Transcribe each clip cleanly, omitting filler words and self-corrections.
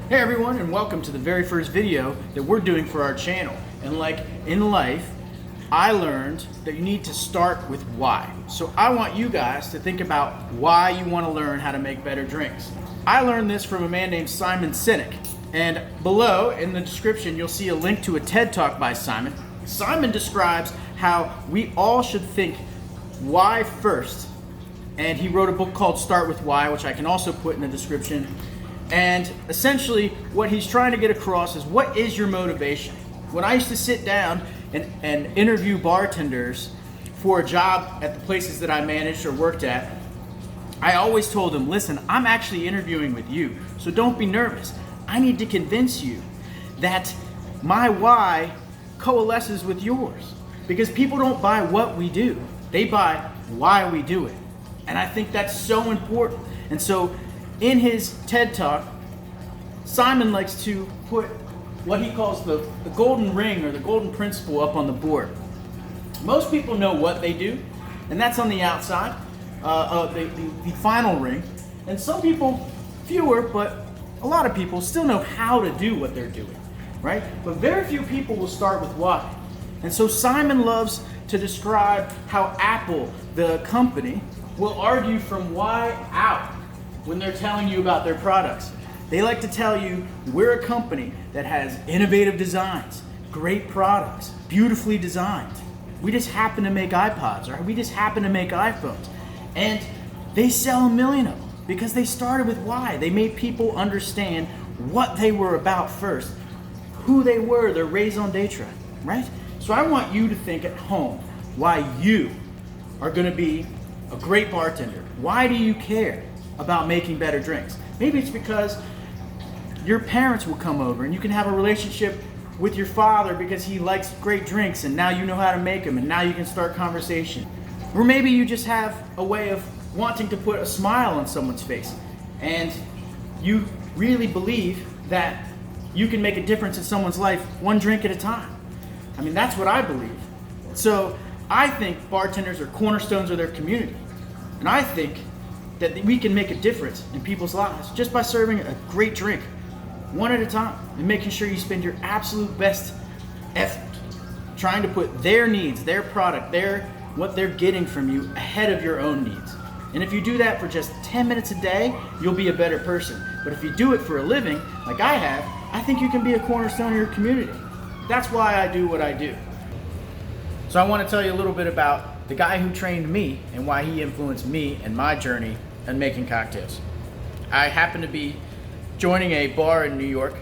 Hey everyone, and welcome to the very first video that we're doing for our channel. And like in life, I learned that you need to start with why. So I want you guys to think about why you want to learn how to make better drinks. I learned this from a man named SINEK. And below in the description, you'll see a link to a TED Talk by Simon. Simon describes how we all should think why first. And he wrote a book called Start With Why, which I can also put in the description. And essentially what he's trying to get across is, what is your motivation? When I used to sit down and interview bartenders for a job at the places that I managed or worked at, I always told them, listen, I'm actually interviewing with you, so don't be nervous. I need to convince you that my why coalesces with yours. Because people don't buy what we do, they buy why we do it. And I think that's so important. And so in his TED Talk, Simon likes to put what he calls the golden ring or the golden principle up on the board. Most people know what they do, and that's on the outside, the final ring. And some people, fewer, but a lot of people still know how to do what they're doing, right? But very few people will start with why. And so Simon loves to describe how Apple, the company, will argue from why out when they're telling you about their products. They like to tell you, we're a company that has innovative designs, great products, beautifully designed. We just happen to make iPods, or we just happen to make iPhones. And they sell 1 million of them because they started with why. They made people understand what they were about first, who they were, their raison d'etre, right? So I want you to think at home why you are gonna be a great bartender. Why do you care about making better drinks? Maybe it's because your parents will come over and you can have a relationship with your father because he likes great drinks and now you know how to make them and now you can start conversation. Or maybe you just have a way of wanting to put a smile on someone's face and you really believe that you can make a difference in someone's life one drink at a time. I mean, that's what I believe. So I think bartenders are cornerstones of their community. And I think that we can make a difference in people's lives just by serving a great drink one at a time and making sure you spend your absolute best effort trying to put their needs, their product, what they're getting from you ahead of your own needs. And if you do that for just 10 minutes a day, you'll be a better person. But if you do it for a living, like I have, I think you can be a cornerstone of your community. That's why I do what I do. So I want to tell you a little bit about the guy who trained me and why he influenced me and my journey in making cocktails. I happened to be joining a bar in New York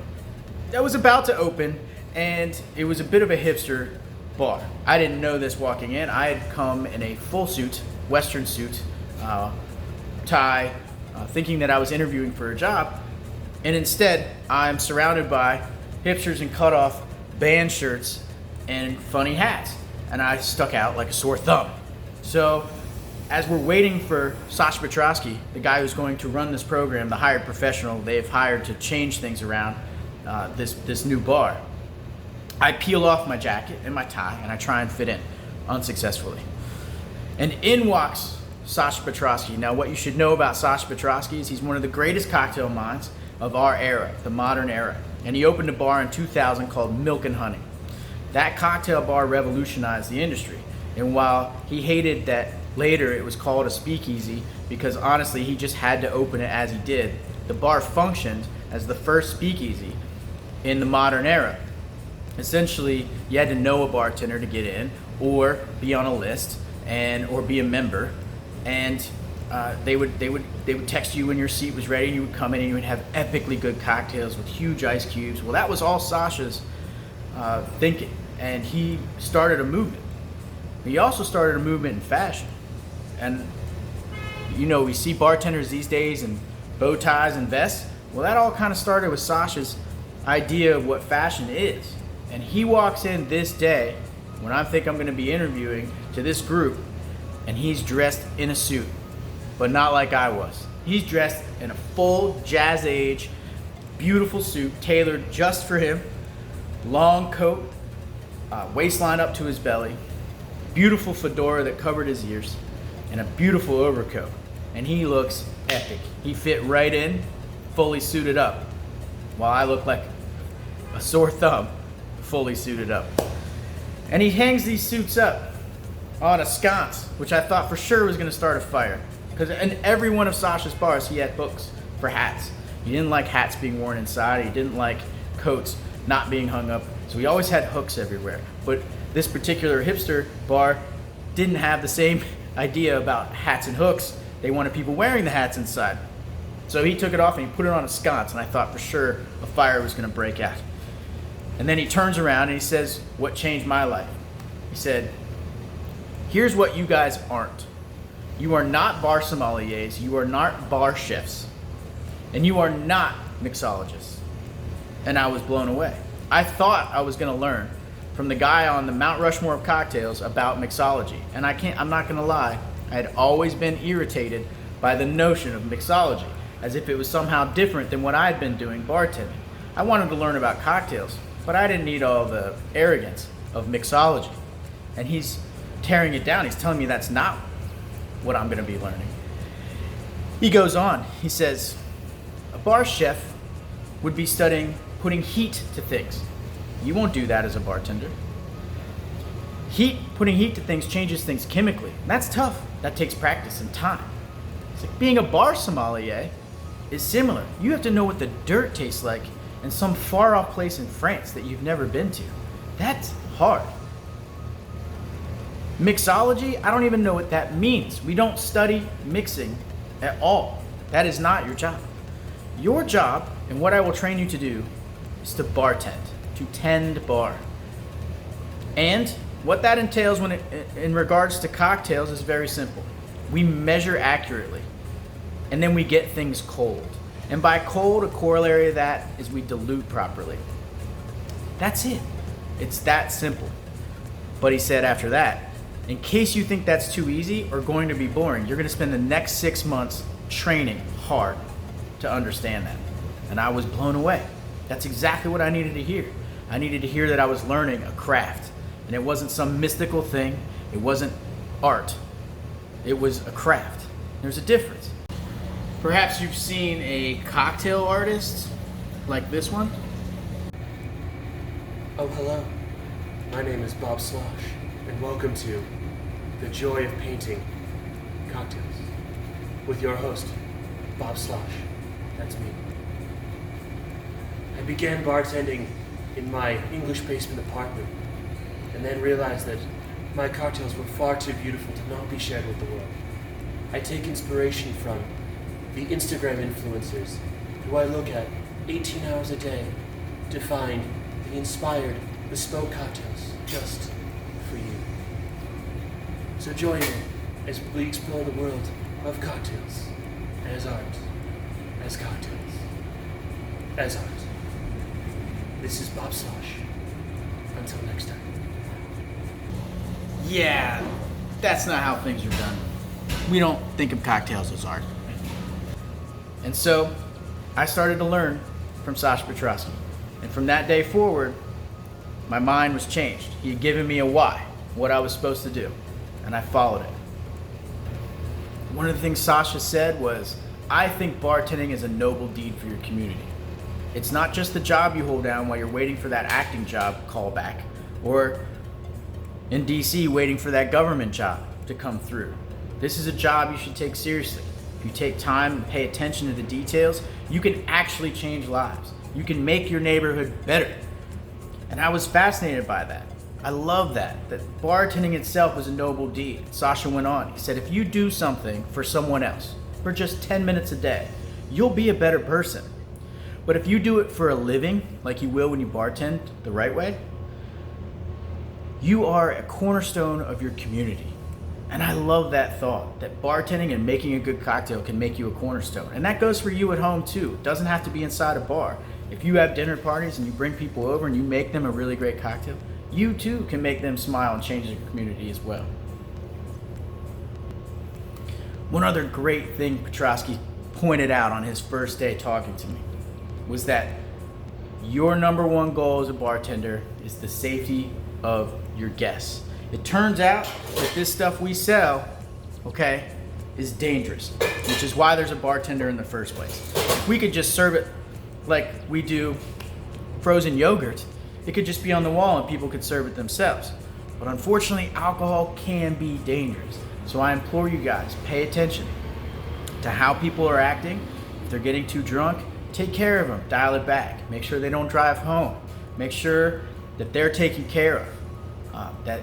that was about to open, and it was a bit of a hipster bar. I didn't know this walking in. I had come in a full suit, Western suit, tie, thinking that I was interviewing for a job, and instead I'm surrounded by hipsters in cutoff band shirts and funny hats. And I stuck out like a sore thumb. So as we're waiting for SASHA PETRASKE, the guy who's going to run this program, the hired professional they've hired to change things around this new bar, I peel off my jacket and my tie and I try and fit in, unsuccessfully. And in walks SASHA PETRASKE. Now what you should know about SASHA PETRASKE is he's one of the greatest cocktail minds of our era, the modern era. And he opened a bar in 2000 called Milk and Honey. That cocktail bar revolutionized the industry. And while he hated that later it was called a speakeasy, because honestly he just had to open it as he did, the bar functioned as the first speakeasy in the modern era. Essentially, you had to know a bartender to get in, or be on a list, or be a member, and they would text you when your seat was ready, and you would come in and you would have epically good cocktails with huge ice cubes. Well, that was all Sasha's thinking. And he started a movement. He also started a movement in fashion. And you know, we see bartenders these days in bow ties and vests. Well, that all kind of started with Sasha's idea of what fashion is. And he walks in this day, when I think I'm going to be interviewing, to this group, and he's dressed in a suit, but not like I was. He's dressed in a full jazz age, beautiful suit, tailored just for him, long coat, waistline up to his belly, beautiful fedora that covered his ears, and a beautiful overcoat. And he looks epic. He fit right in, fully suited up. while I look like a sore thumb, fully suited up. And he hangs these suits up on a sconce, which I thought for sure was going to start a fire. Because in every one of Sasha's bars, he had hooks for hats. He didn't like hats being worn inside. He didn't like coats not being hung up. So he always had hooks everywhere. But this particular hipster bar didn't have the same idea about hats and hooks. They wanted people wearing the hats inside. So he took it off and he put it on a sconce, and I thought for sure a fire was going to break out. And then he turns around and he says, what changed my life? He said, here's what you guys aren't. You are not bar sommeliers, you are not bar chefs, and you are not mixologists. And I was blown away. I thought I was going to learn from the guy on the Mount Rushmore of cocktails about mixology. And I'm not going to lie, I had always been irritated by the notion of mixology, as if it was somehow different than what I had been doing bartending. I wanted to learn about cocktails, but I didn't need all the arrogance of mixology. And he's tearing it down. He's telling me that's not what I'm going to be learning. He goes on. He says, a bar chef would be studying putting heat to things. You won't do that as a bartender. Putting heat to things changes things chemically. That's tough. That takes practice and time. It's like being a bar sommelier is similar. You have to know what the dirt tastes like in some far off place in France that you've never been to. That's hard. Mixology, I don't even know what that means. We don't study mixing at all. That is not your job. Your job, and what I will train you to do, is to bartend, to tend bar. And what that entails in regards to cocktails is very simple. We measure accurately, and then we get things cold. And by cold, a corollary of that is we dilute properly. That's it. It's that simple. But he said after that, in case you think that's too easy or going to be boring, you're going to spend the next 6 months training hard to understand that. And I was blown away. That's exactly what I needed to hear. I needed to hear that I was learning a craft. And it wasn't some mystical thing. It wasn't art. It was a craft. There's a difference. Perhaps you've seen a cocktail artist like this one. Oh, hello. My name is Bob Slosh, and welcome to The Joy of Painting Cocktails with your host, Bob Slosh. That's me. I began bartending in my English basement apartment, and then realized that my cocktails were far too beautiful to not be shared with the world. I take inspiration from the Instagram influencers who I look at 18 hours a day to find the inspired, bespoke cocktails just for you. So join me as we explore the world of cocktails as art, as cocktails, as art. This is Bob Slosh. Until next time. Yeah, that's not how things are done. We don't think of cocktails as art. And so I started to learn from SASHA PETRASKE. And from that day forward, my mind was changed. He had given me a why, what I was supposed to do, and I followed it. One of the things SASHA said was, I think bartending is a noble deed for your community. It's not just the job you hold down while you're waiting for that acting job callback, or in DC waiting for that government job to come through. This is a job you should take seriously. If you take time and pay attention to the details, you can actually change lives. You can make your neighborhood better. And I was fascinated by that. I love that bartending itself is a noble deed. SASHA went on. He said, if you do something for someone else for just 10 minutes a day, you'll be a better person. But if you do it for a living, like you will when you bartend the right way, you are a cornerstone of your community. And I love that thought, that bartending and making a good cocktail can make you a cornerstone. And that goes for you at home too. It doesn't have to be inside a bar. If you have dinner parties and you bring people over and you make them a really great cocktail, you too can make them smile and change your community as well. One other great thing PETRASKE pointed out on his first day talking to me was that your number one goal as a bartender is the safety of your guests. It turns out that this stuff we sell, okay, is dangerous, which is why there's a bartender in the first place. If we could just serve it like we do frozen yogurt, it could just be on the wall and people could serve it themselves. But unfortunately, alcohol can be dangerous. So I implore you guys, pay attention to how people are acting. If they're getting too drunk, take care of them, dial it back. Make sure they don't drive home. Make sure that they're taken care of, that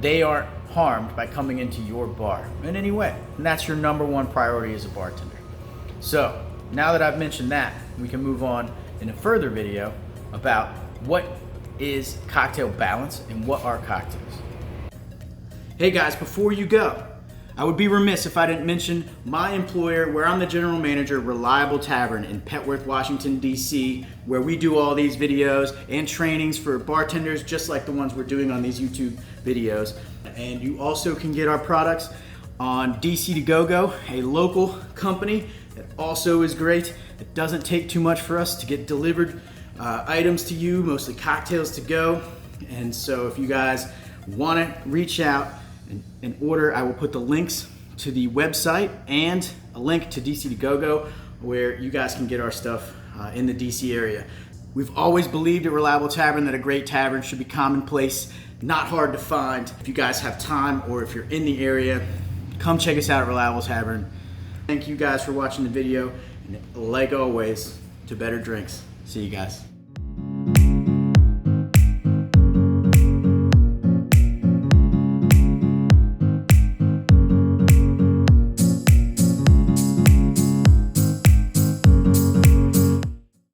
they aren't harmed by coming into your bar in any way. And that's your number one priority as a bartender. So now that I've mentioned that, we can move on in a further video about what is cocktail balance and what are cocktails. Hey guys, before you go, I would be remiss if I didn't mention my employer, where I'm the general manager, Reliable Tavern in Petworth, Washington, D.C., where we do all these videos and trainings for bartenders just like the ones we're doing on these YouTube videos. And you also can get our products on DC to Go, a local company that also is great. It doesn't take too much for us to get delivered items to you, mostly cocktails to go. And so if you guys want to reach out and order, I will put the links to the website and a link to DC to Go, where you guys can get our stuff in the DC area. We've always believed at Reliable Tavern that a great tavern should be commonplace, not hard to find. If you guys have time or if you're in the area, come check us out at Reliable Tavern. Thank you guys for watching the video, and like always, to better drinks. See you guys.